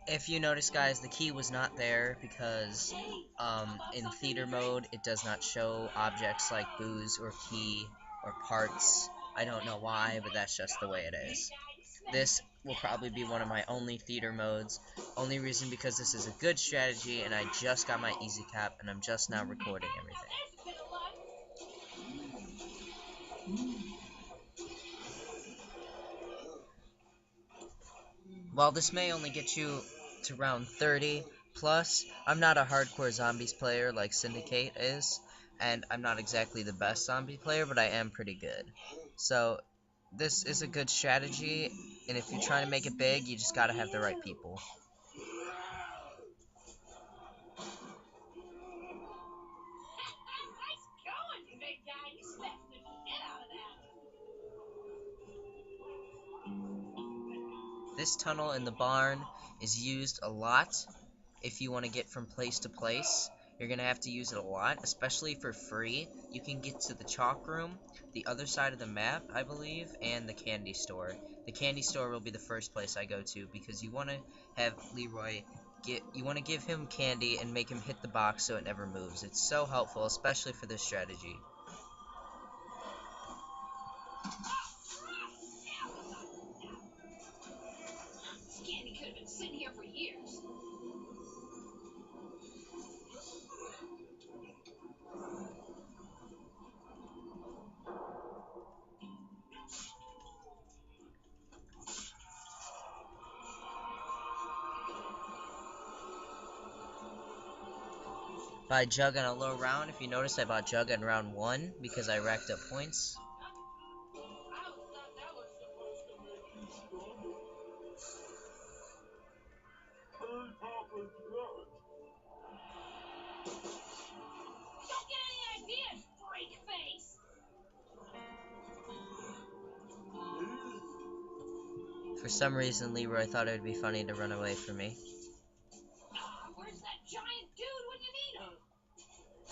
If you notice, guys, the key was not there because in theater mode it does not show objects like booze or key or parts. I don't know why, but that's just the way it is. This will probably be one of my only theater modes. Only reason because this is a good strategy and I just got my easy cap and I'm just now recording everything. While this may only get you to round 30 plus, I'm not a hardcore zombies player like Syndicate is, and I'm not exactly the best zombie player, but I am pretty good. So this is a good strategy, and if you're trying to make it big, you just gotta have the right people. This tunnel in the barn is used a lot if you want to get from place to place. You're going to have to use it a lot, especially for free. You can get to the chalk room, the other side of the map, I believe, and the candy store. The candy store will be the first place I go to because you want to have Leroy you want to give him candy and make him hit the box so it never moves. It's so helpful, especially for this strategy. Buy Jug on a low round. If you notice, I bought Jug on round 1 because I racked up points. For some reason, Leroy thought it would be funny to run away from me.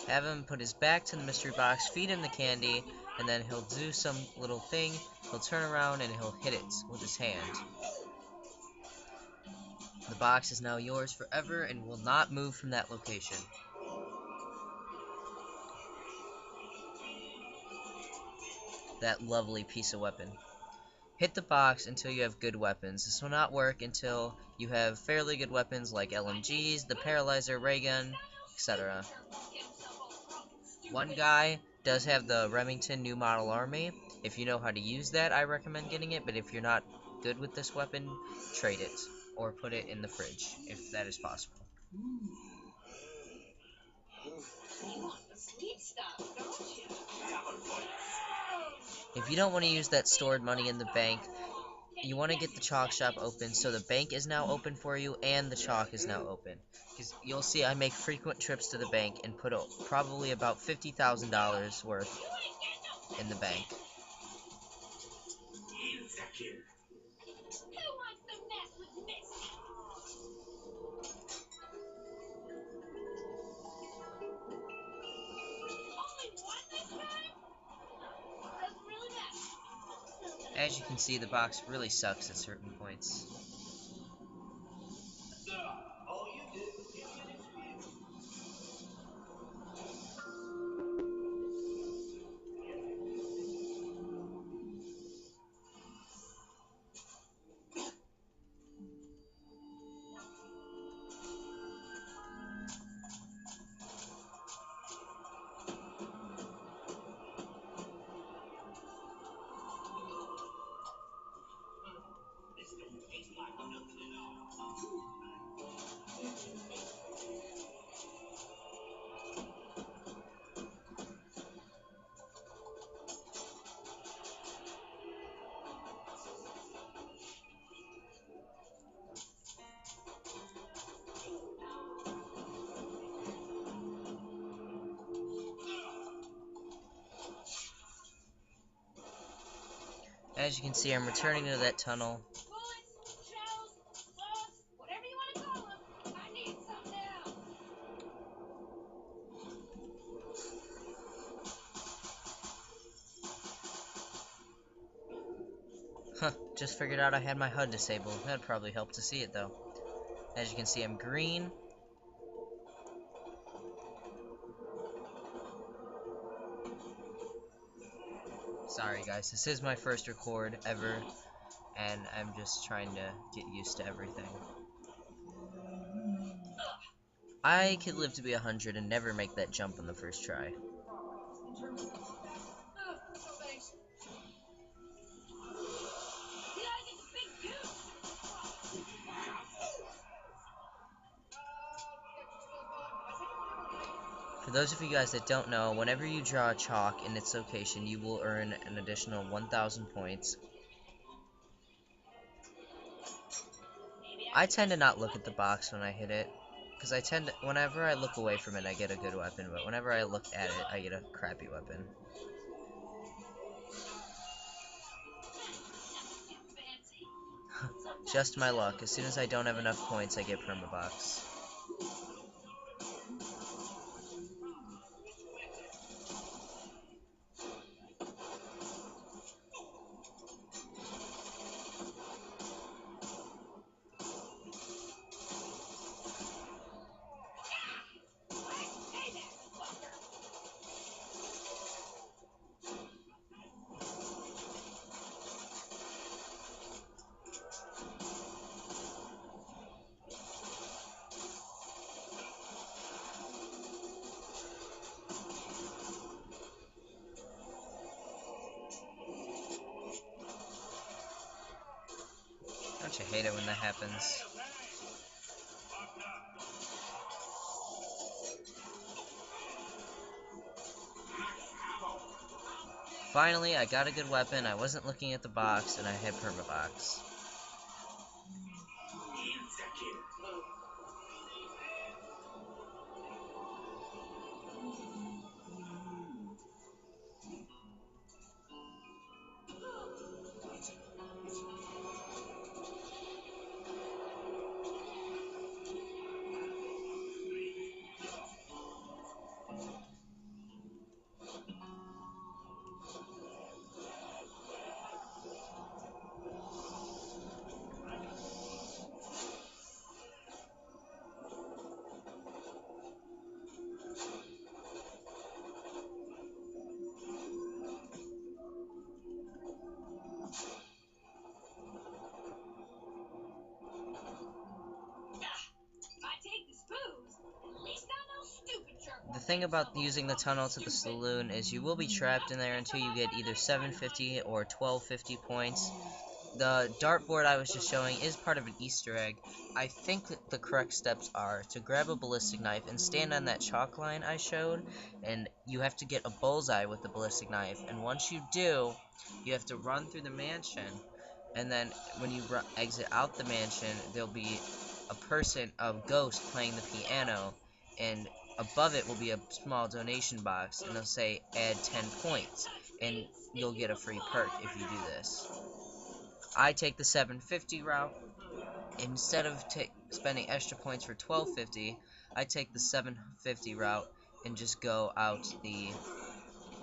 Have him put his back to the mystery box, feed him the candy, and then he'll do some little thing. He'll turn around and he'll hit it with his hand. The box is now yours forever and will not move from that location. That lovely piece of weapon. Hit the box until you have good weapons. This will not work until you have fairly good weapons like LMGs, the Paralyzer, ray gun, etc. One guy does have the Remington New Model Army. If you know how to use that, I recommend getting it, but if you're not good with this weapon, trade it, or put it in the fridge, if that is possible. If you don't want to use that stored money in the bank, you want to get the chalk shop open so the bank is now open for you and the chalk is now open. Because you'll see I make frequent trips to the bank and put probably about $50,000 worth in the bank. As you can see, the box really sucks at certain points. As you can see, I'm returning to that tunnel. Huh, just figured out I had my HUD disabled. That'd probably help to see it, though. As you can see, I'm green. Sorry, guys. This is my first record ever, and I'm just trying to get used to everything. I could live to be 100 and never make that jump on the first try. For those of you guys that don't know, whenever you draw a chalk in its location, you will earn an additional 1,000 points. I tend to not look at the box when I hit it, because whenever I look away from it, I get a good weapon, but whenever I look at it, I get a crappy weapon. Just my luck. As soon as I don't have enough points, I get permabox. Don't you hate it when that happens? Finally, I got a good weapon, I wasn't looking at the box, and I had permabox. The thing about using the tunnel to the saloon is you will be trapped in there until you get either 750 or 1250 points. The dartboard I was just showing is part of an Easter egg. I think that the correct steps are to grab a ballistic knife and stand on that chalk line I showed, and you have to get a bullseye with the ballistic knife, and once you do, you have to run through the mansion, and then when you exit out the mansion, there'll be a ghost playing the piano, and above it will be a small donation box, and they'll say add 10 points, and you'll get a free perk if you do this. I take the 750 route. Instead of spending extra points for 1250, I take the 750 route and just go out the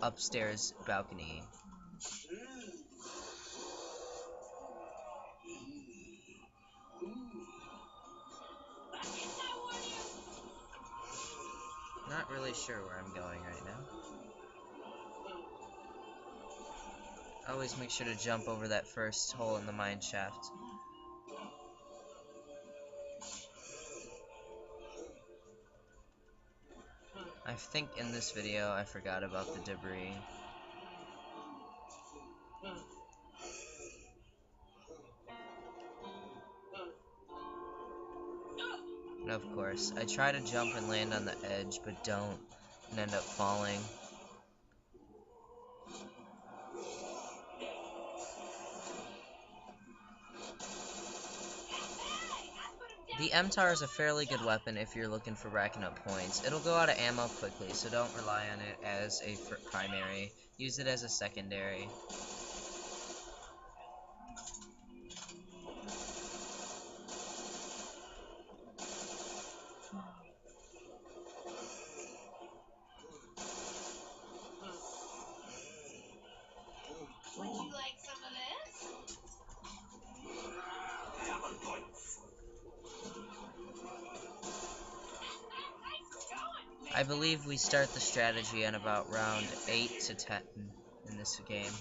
upstairs balcony. Not really sure where I'm going right now. Always make sure to jump over that first hole in the mine shaft. I think in this video I forgot about the debris. And of course, I try to jump and land on the edge, but don't, and end up falling. The MTAR is a fairly good weapon if you're looking for racking up points. It'll go out of ammo quickly, so don't rely on it as a primary. Use it as a secondary. Would you like some of this? I believe we start the strategy on about round 8 to 10 in this game.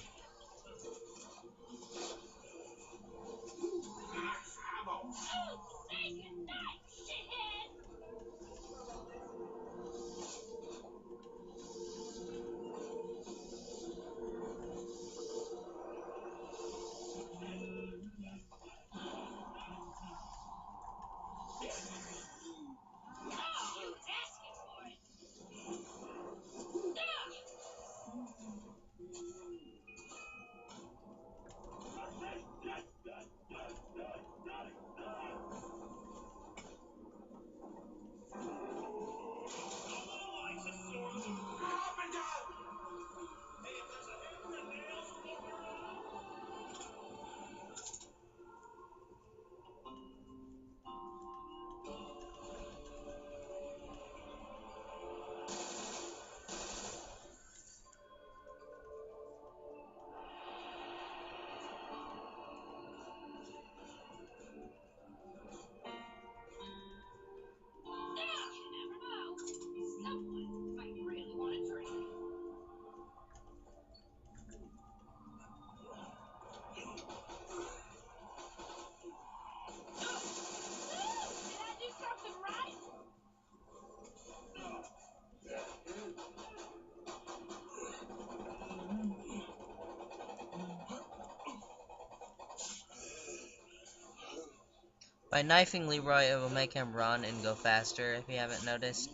By knifing Leroy, it will make him run and go faster, if you haven't noticed.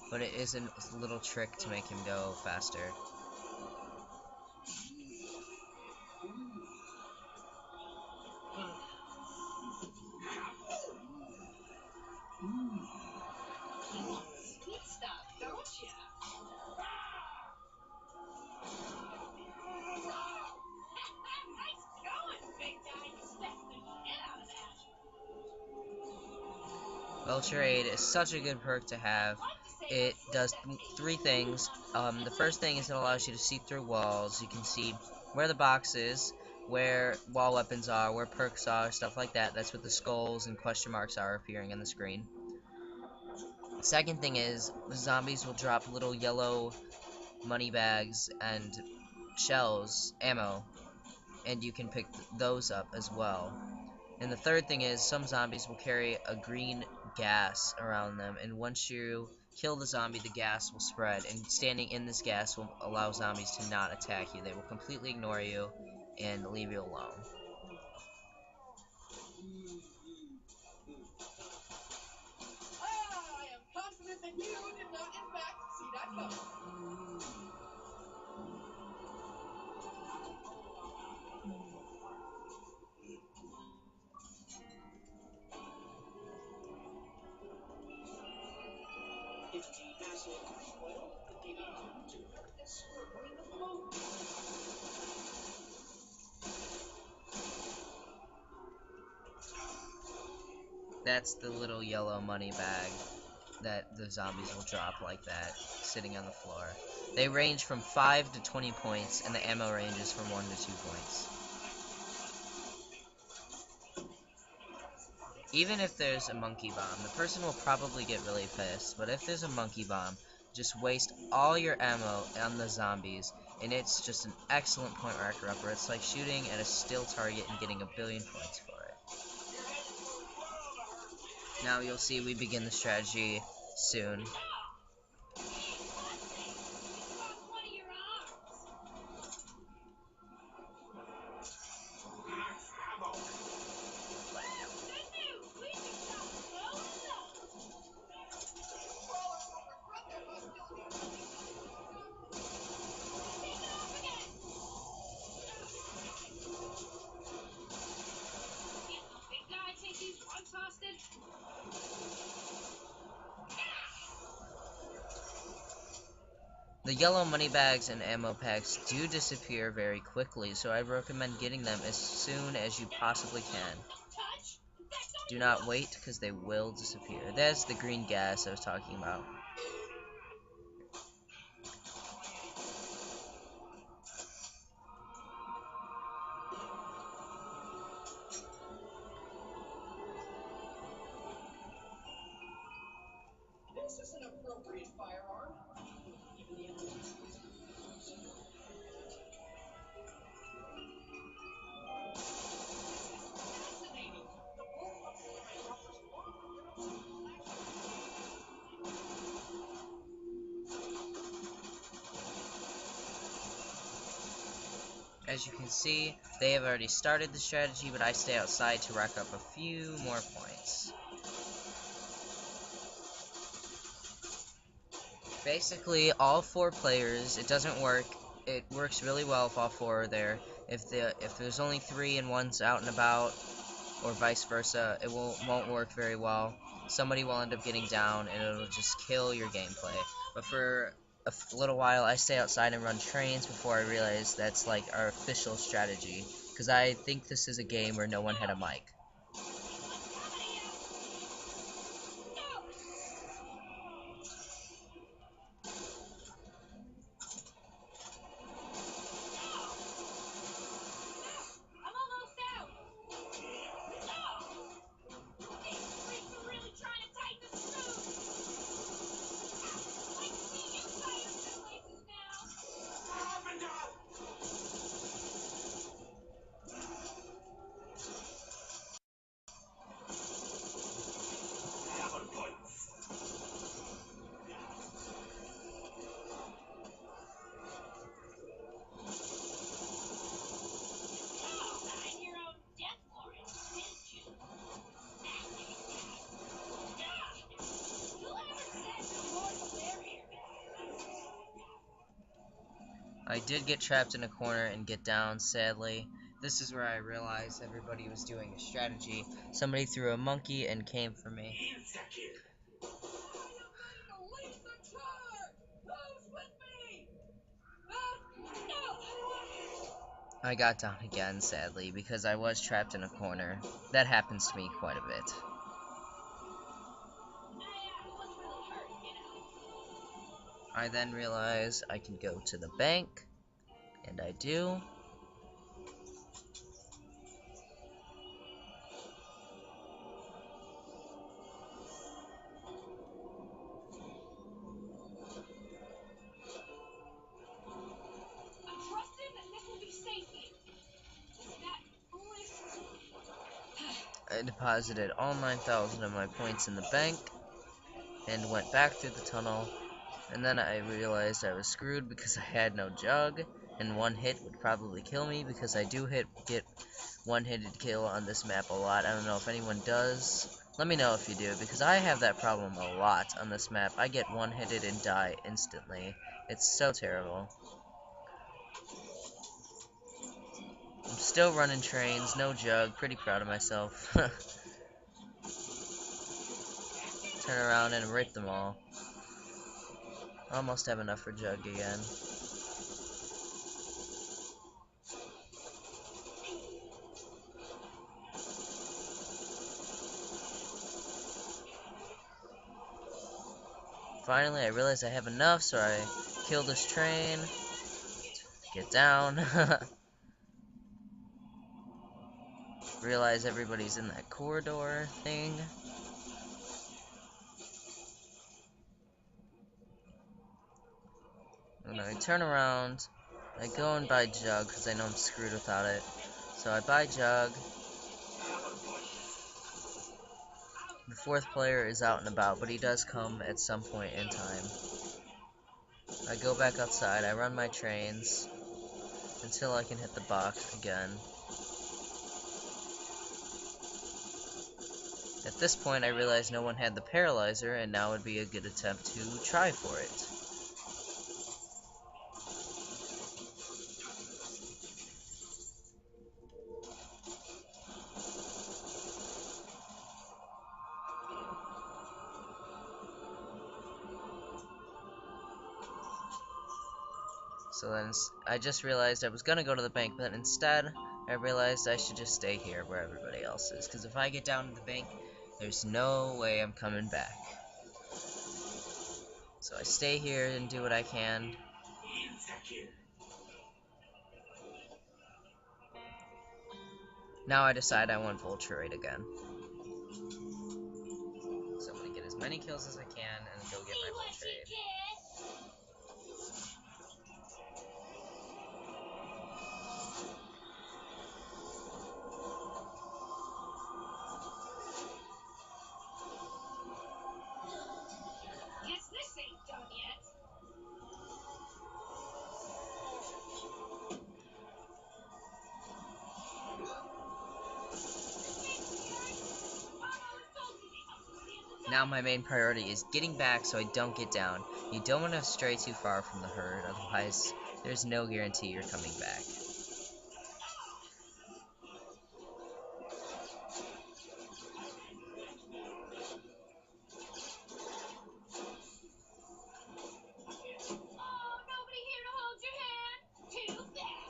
But it is a little trick to make him go faster. Vulture Aid is such a good perk to have. It does 3 things. The first thing is it allows you to see through walls. You can see where the box is, where wall weapons are, where perks are, stuff like that. That's what the skulls and question marks are appearing on the screen. The second thing is the zombies will drop little yellow money bags and shells, ammo, and you can pick those up as well. And the third thing is some zombies will carry a green gas around them, and once you kill the zombie, the gas will spread, and standing in this gas will allow zombies to not attack you. They will completely ignore you and leave you alone. I am confident that you did not in fact see that coming. If the acid well, it didn't do this. We're going to blow. That's the little yellow money bag that the zombies will drop like that, sitting on the floor. They range from 5 to 20 points, and the ammo ranges from 1 to 2 points. Even if there's a monkey bomb, the person will probably get really pissed, but if there's a monkey bomb, just waste all your ammo on the zombies, and it's just an excellent point marker upper. It's like shooting at a still target and getting 1,000,000,000 points for it. Now you'll see we begin the strategy soon. The yellow money bags and ammo packs do disappear very quickly, so I recommend getting them as soon as you possibly can. Do not wait, because they will disappear. That's the green gas I was talking about. This is an appropriate firearm. Even the enemies. Fascinating. The bolt accelerator offers far more As you can see, they have already started the strategy, but I stay outside to rack up a few more points. Basically, all 4 players, it doesn't work. It works really well if all 4 are there. If there's only 3 and one's out and about, or vice versa, it won't work very well. Somebody will end up getting down, and it'll just kill your gameplay. But for a little while, I stay outside and run trains before I realize that's like our official strategy. Because I think this is a game where no one had a mic. I'm almost out. These freaks are really trying to tighten the screws. Like seeing inside of shoelaces now. Up and down. Have a good. Sign your own death warrant, didn't you? Whoever said no more there here? I did get trapped in a corner and get down, sadly. This is where I realized everybody was doing a strategy. Somebody threw a monkey and came for me. I got down again, sadly, because I was trapped in a corner. That happens to me quite a bit. I then realize I can go to the bank, and I do. I deposited all 9,000 of my points in the bank, and went back through the tunnel, and then I realized I was screwed because I had no jug, and one hit would probably kill me, because I do get one-hitted kill on this map a lot. I don't know if anyone does. Let me know if you do, because I have that problem a lot on this map. I get one-hitted and die instantly. It's so terrible. I'm still running trains, no jug, pretty proud of myself. Turn around and rip them all. Almost have enough for jug again. Finally, I realize I have enough, so I kill this train. Get down. Realize everybody's in that corridor thing. And I turn around. I go and buy jug because I know I'm screwed without it. So I buy jug. The 4th player is out and about, but he does come at some point in time. I go back outside. I run my trains until I can hit the box again. At this point, I realize no one had the paralyzer, and now would be a good attempt to try for it. So then I just realized I was gonna go to the bank, but instead I realized I should just stay here where everybody else is. Because if I get down to the bank, there's no way I'm coming back. So I stay here and do what I can. Now I decide I want Vulture Raid again. So I'm gonna get as many kills as I can and go get my Vulture. Now my main priority is getting back so I don't get down. You don't want to stray too far from the herd, otherwise there's no guarantee you're coming back. Oh, nobody here to hold your hand? Too bad.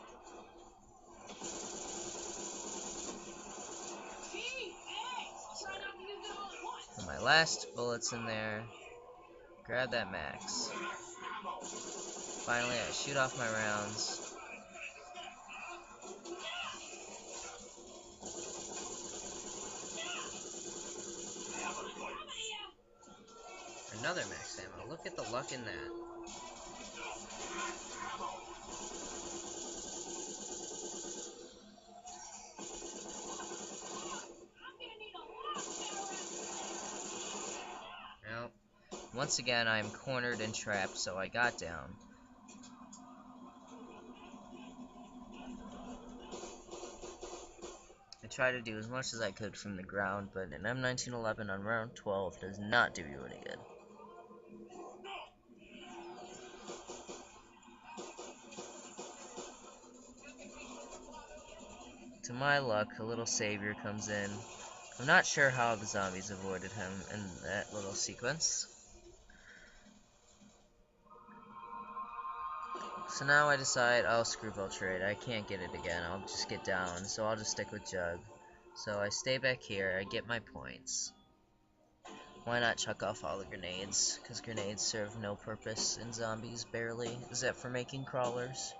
Gee, thanks. I'll try not to use it all at once. Put my last bullets in there. Grab that max. Finally, I shoot off my rounds. Another max ammo. Look at the luck in that. Well, once again, I am cornered and trapped, so I got down. I tried to do as much as I could from the ground, but an M1911 on round 12 does not do you any good. To my luck, a little savior comes in. I'm not sure how the zombies avoided him in that little sequence. So now I decide, oh, screw Voltrade, I can't get it again, I'll just get down, so I'll just stick with Jug. So I stay back here, I get my points. Why not chuck off all the grenades? Because grenades serve no purpose in zombies, barely, except for making crawlers.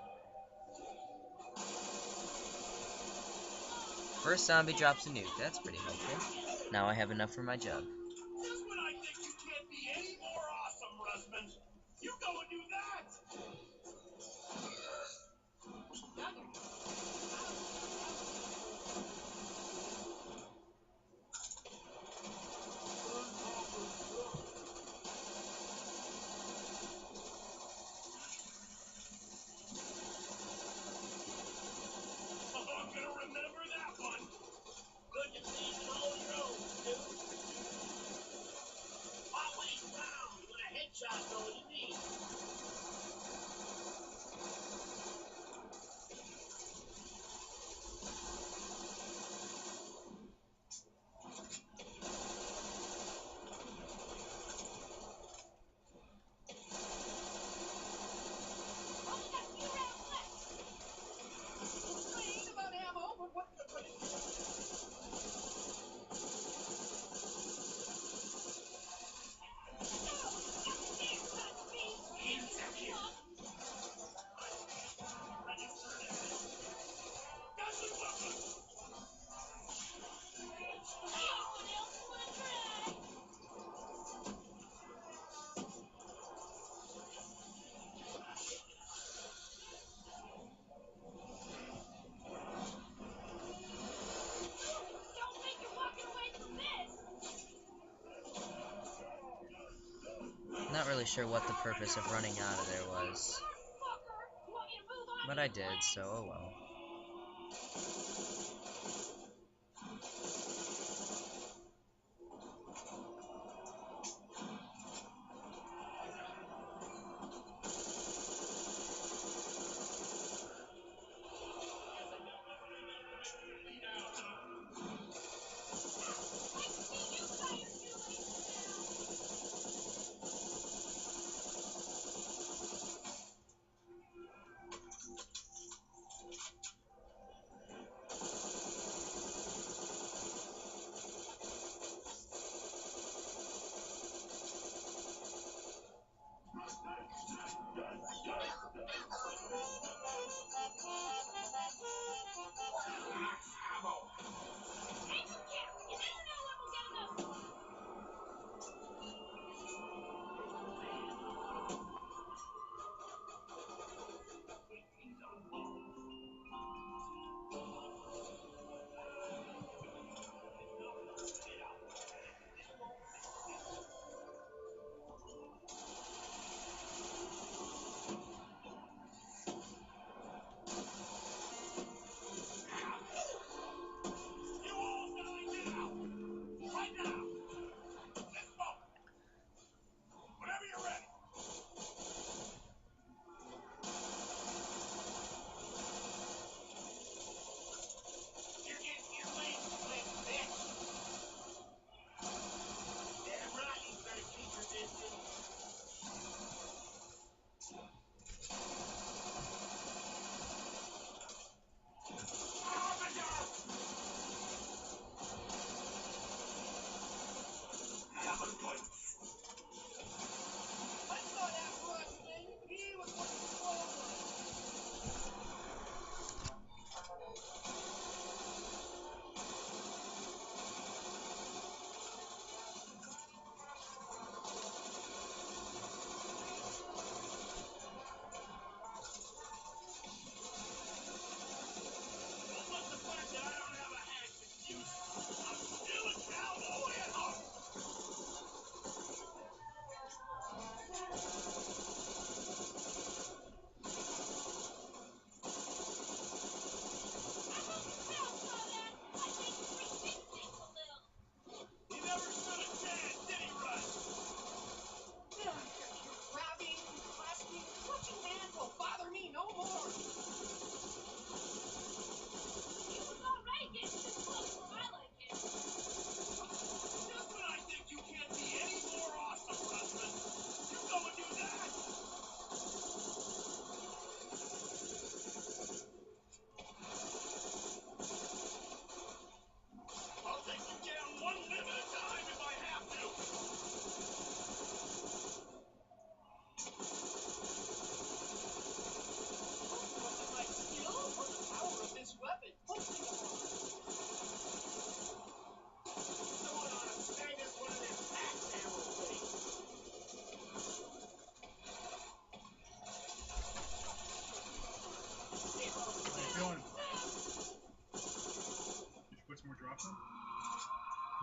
First zombie drops a nuke, that's pretty helpful. Now I have enough for my Jug. Just when I think you can't be any more awesome, Russman, you go and do that! I'm gonna remember that one! Good to see you all your own, dude. Always round when a headshot's all you need. Not really sure what the purpose of running out of there was. But I did, so oh well.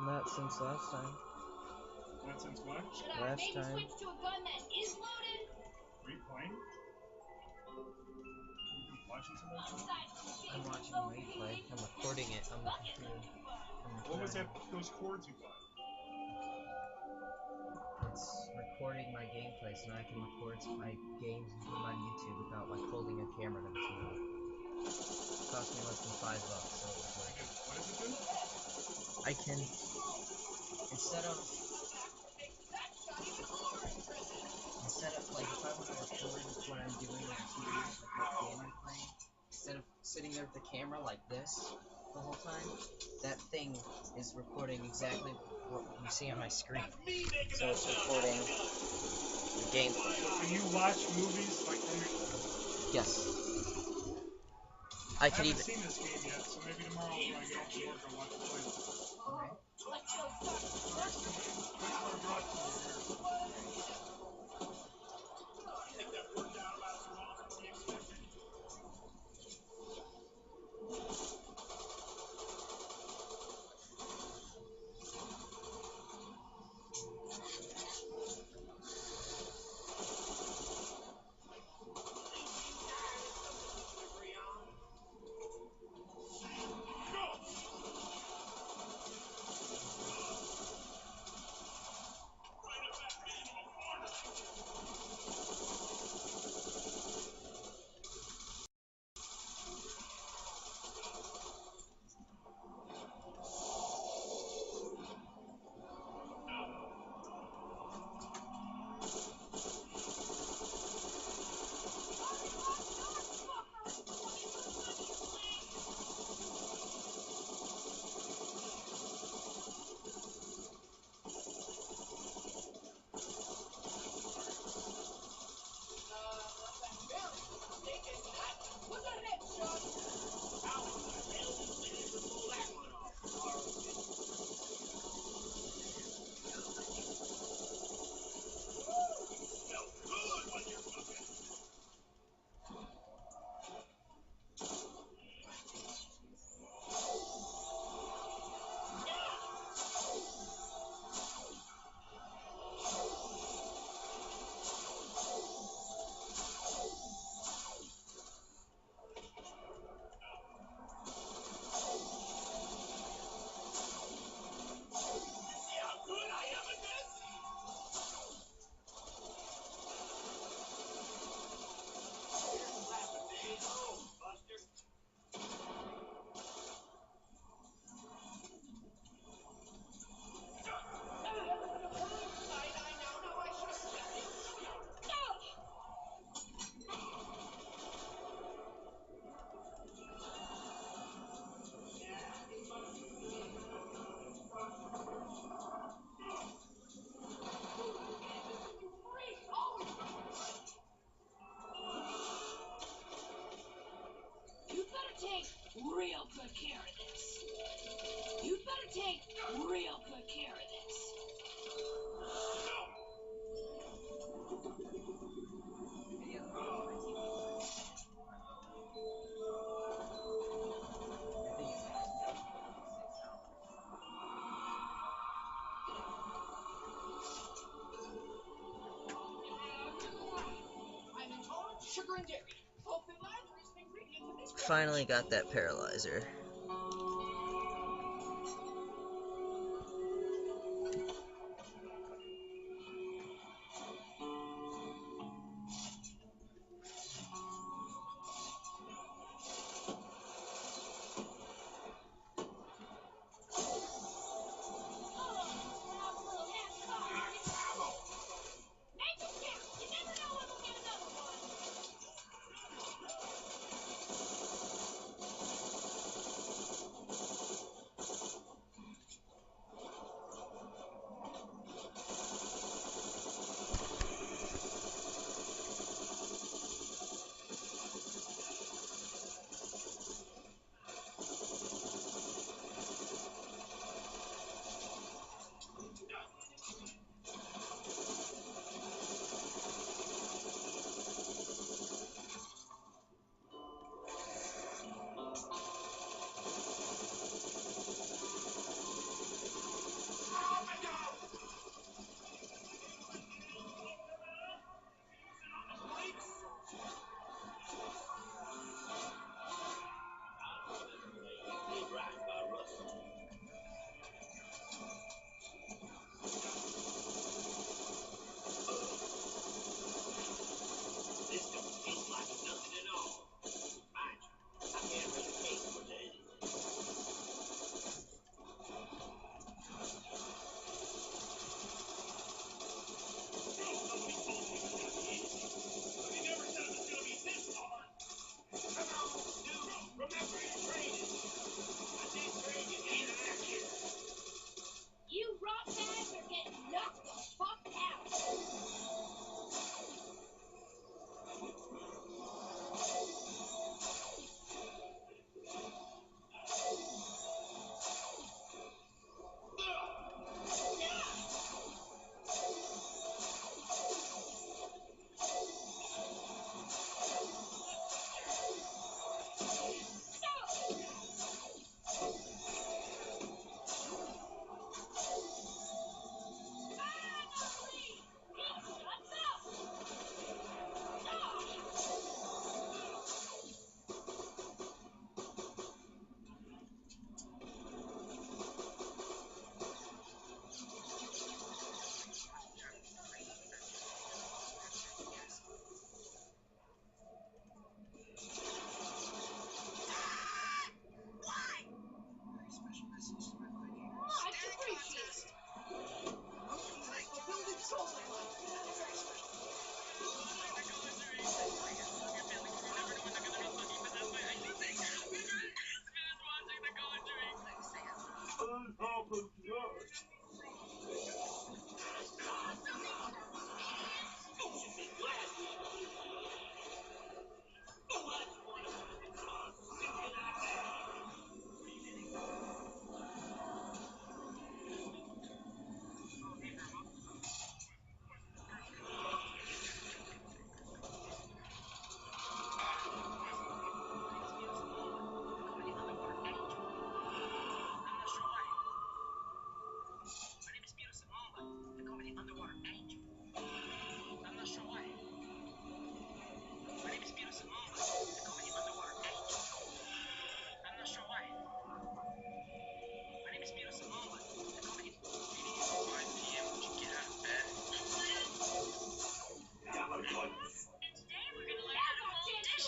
Not since last time. Not since what? Should I Last maybe time. switch to a gun that is loaded? Are you playing? You watching somebody? Aside from I'm being watching so Wade play. big, I'm recording it on the bucket computer. looking fun. What was that? Those chords you bought? It's recording my gameplay, so now I can record my games and put them on YouTube without like holding a camera to the TV. It cost me less than $5, so it was worth it. What does it do? I can, instead of like if I want to record what I'm doing on TV, like what game I'm playing, instead of sitting there with the camera like this the whole time, that thing is recording exactly what you see on my screen. So it's recording the gameplay. Can you watch movies like from your... Yes. I I could haven't even. seen this game yet, so maybe tomorrow when I get off from work I'll watch it play. Okay. Let's go start construction. Which one brought you here? You better take real good care of this. You better take real good care of this. I'm intolerant to sugar and dairy. Hope that lavender is an ingredient in this. Finally got that paralyzer.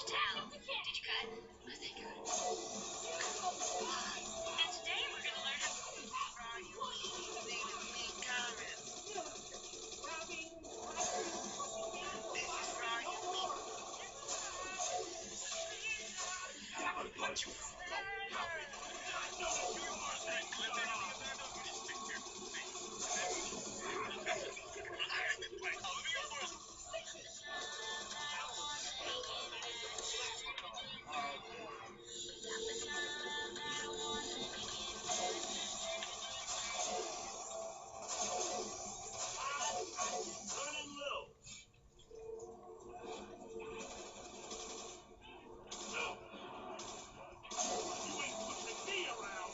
tell. Did you cut? Oh, thank God. And today we're gonna learn how. Running low. No. You ain't pushing me around.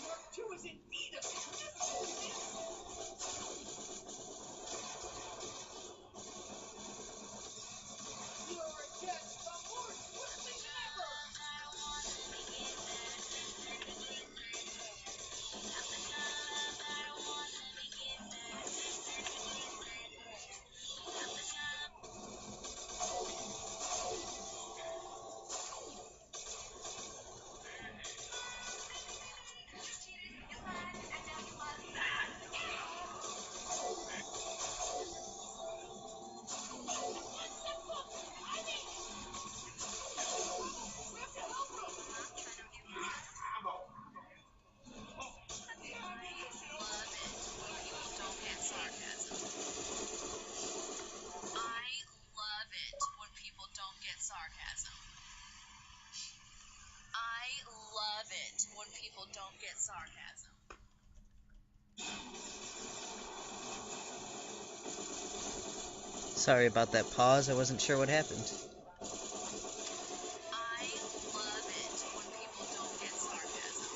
Mark 2 is in need of You're just the more quickly than ever. People don't get sarcasm. Sorry about that pause. I wasn't sure what happened. I love it when people don't get sarcasm.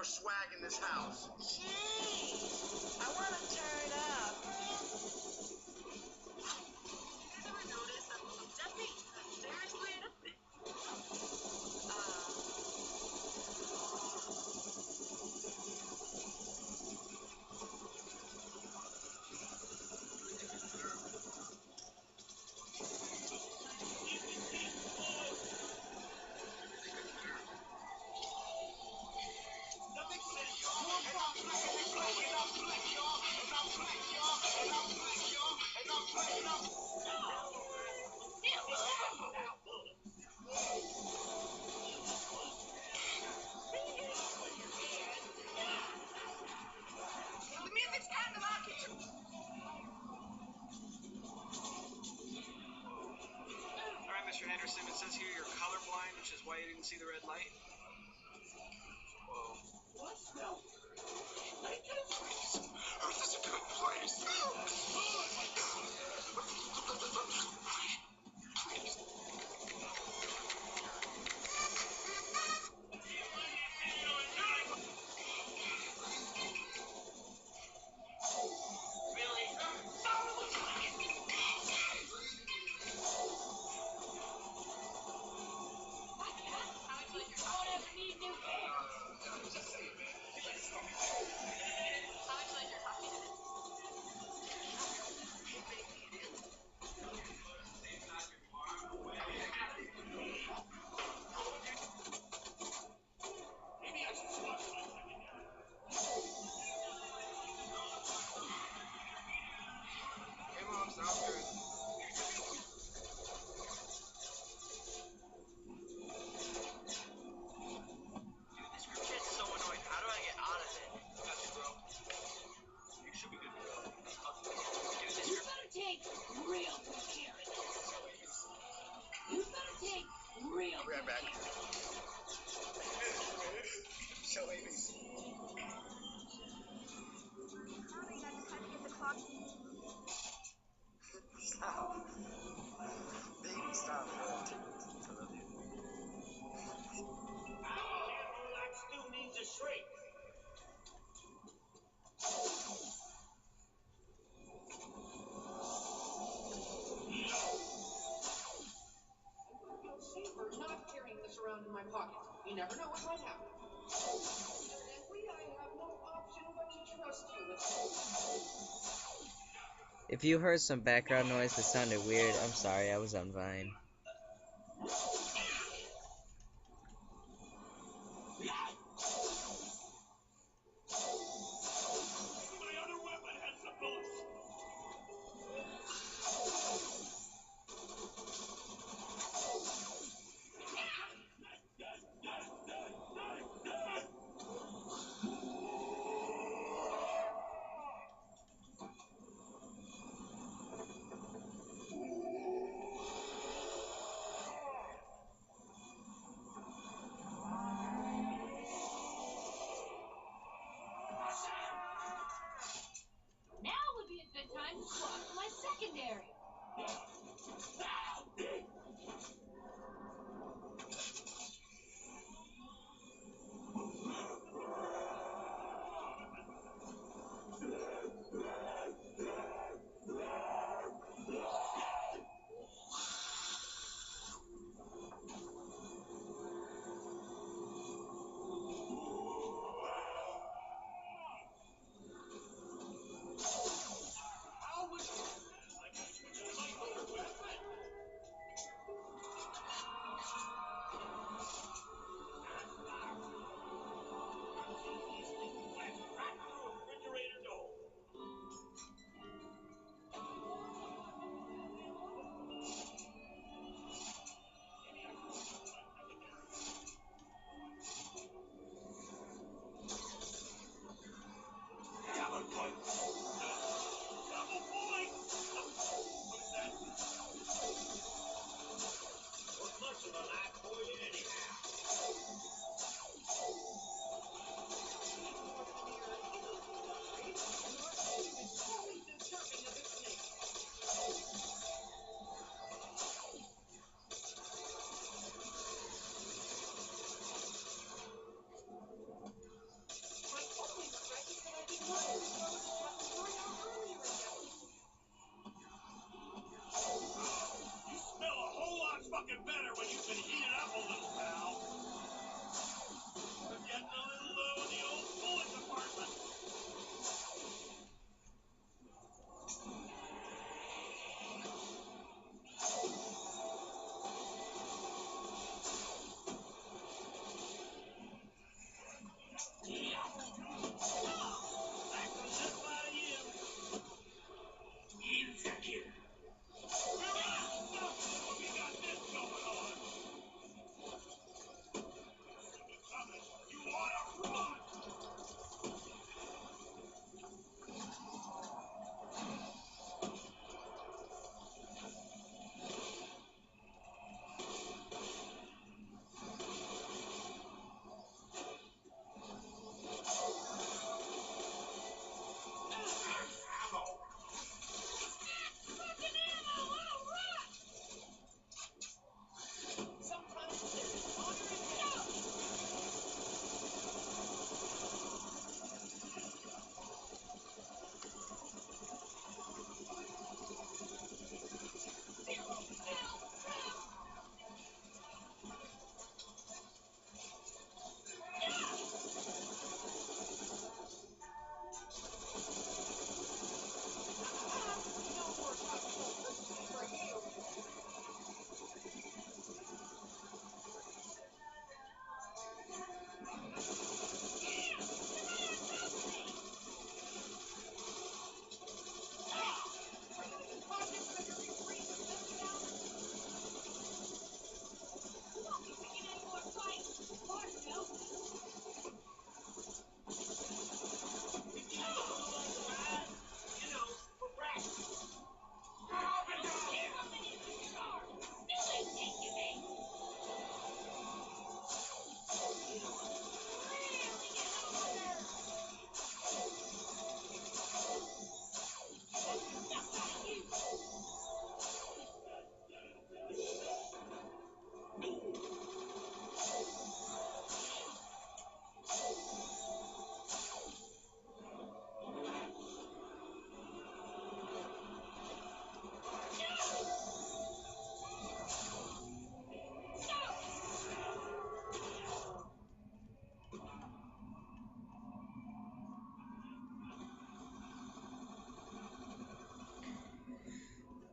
for swag in this house. Jeez, I want to turn up. Ever notice I'm just being seriously a bit. The music's kind of like it. All right, Mr. Henderson, it says here you're colorblind, which is why you didn't see the red light. Whoa. What? No. Earth is a good place. Don't ever need new pants. Hey, Mom, sounds good. Dude, this group chat's so annoying. How do I get out of it? Got you, bro. You should be good to go. Dude, this You group... better take real good care of this. You better take real I'll be right good back. care of this. Show Amy. Stop. Baby, stop. I love you. Careful, that stew needs a shrink. Feel safer not carrying this around in my pocket. You never know what might happen. Evidently, I have no option but to trust you with If you heard some background noise that sounded weird, I'm sorry, I was on Vine. My other weapon has some bullets.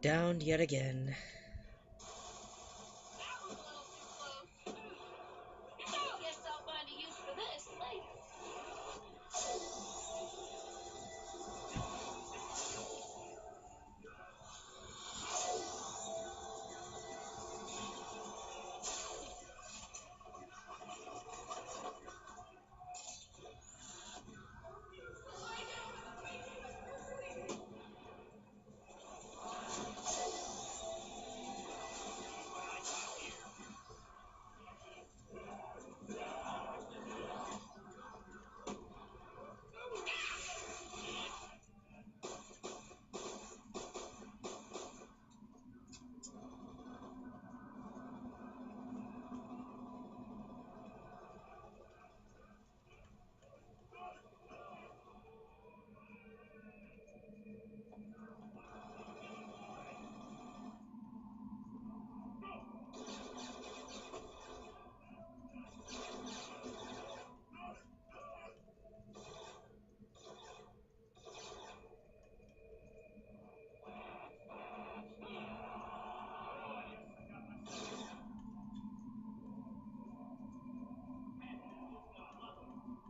Downed yet again. That was a little too close. Guess I'll find a use for this later.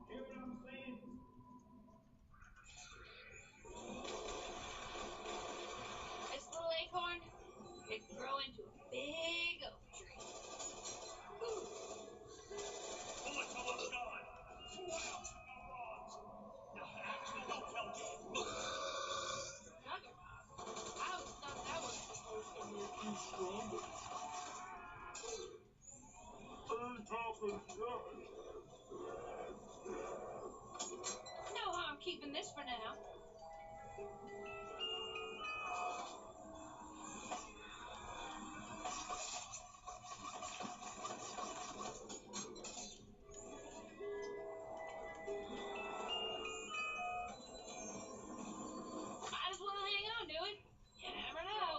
Hear what I'm saying? This little acorn, it could grow into a big oak tree. Pull it till it's gone. What else could go wrong? Now, actually, don't tell me. Juggernaut. I always thought that was supposed to make you stronger. No harm keeping this for now. Might as well hang on to it. You never know.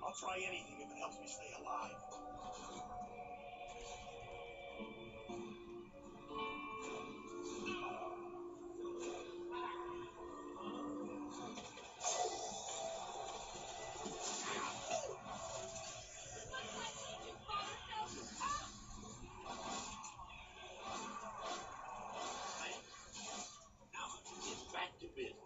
I'll try anything if it helps me stay alive. Looks like we just bought ourselves a pop. Now let's get back to business.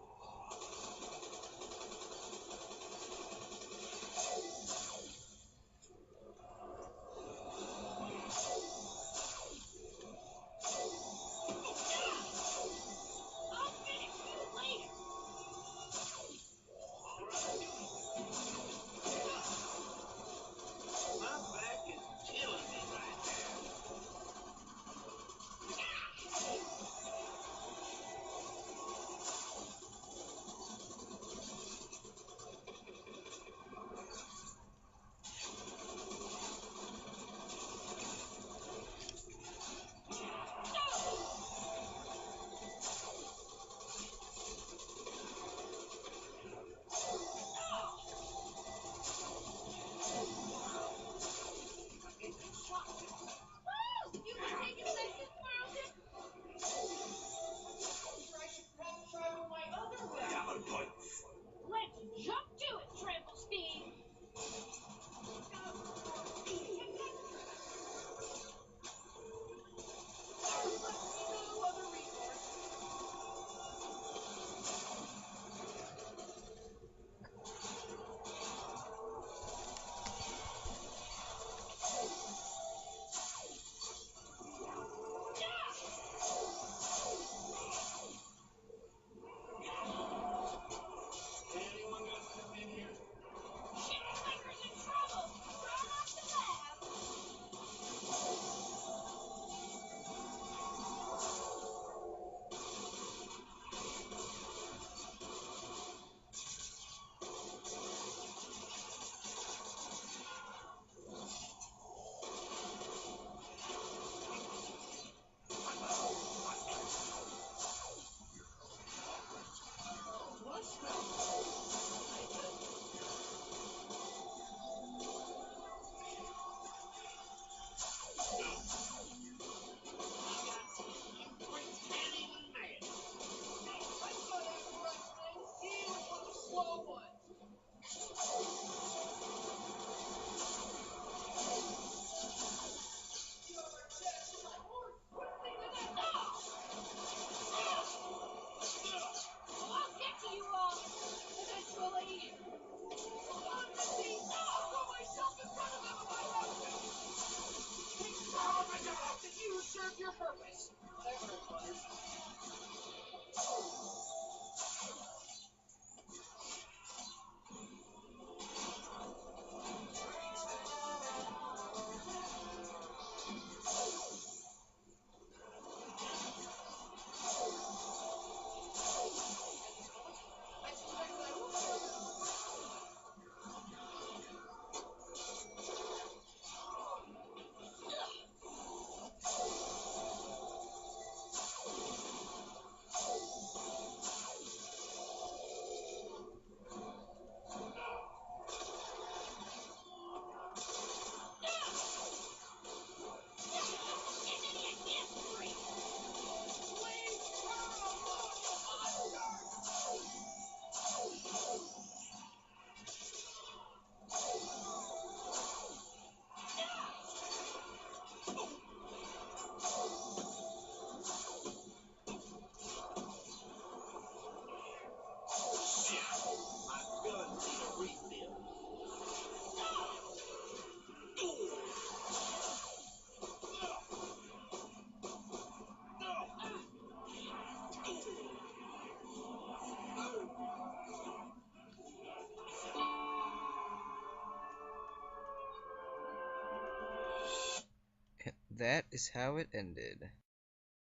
that is how it ended.